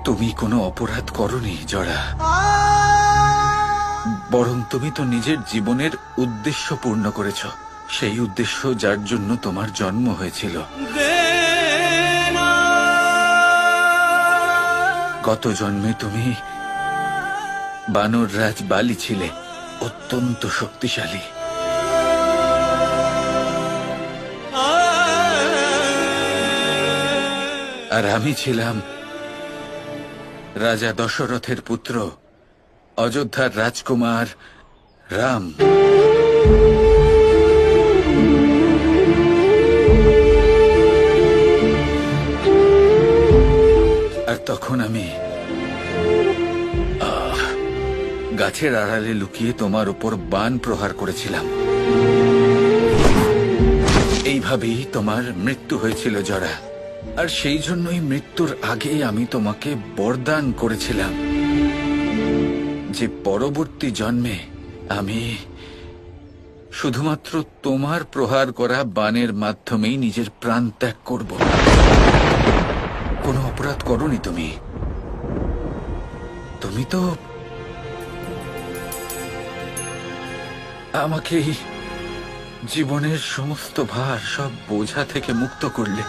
তুমি কোনো অপরাধ করনি জরা, বরং তুমি তো নিজের জীবনের উদ্দেশ্য পূর্ণ করেছ, সেই উদ্দেশ্য যার জন্য তোমার জন্ম হয়েছিল। গত জন্মে তুমি বানর রাজ বালি ছিলে, অত্যন্ত শক্তিশালী। আর আমি ছিলাম রাজা দশরথের পুত্র, অযোধ্যার রাজকুমার রাম। আর তখন আমি গাছের আড়ালে লুকিয়ে তোমার উপর বাণ প্রহার করেছিলাম। এইভাবেই তোমার মৃত্যু হয়েছিল জরা। আর সেই জন্যই মৃত্যুর আগে আমি তোমাকে বরদান করেছিলাম যে পরবর্তী জন্মে আমি শুধুমাত্র তোমার প্রহার করা বাণের মাধ্যমেই নিজের প্রাণ ত্যাগ করব। কোনো অপরাধ করনি তুমি। তুমি তো আমাকে জীবনের সমস্ত ভার, সব বোঝা থেকে মুক্ত করলে।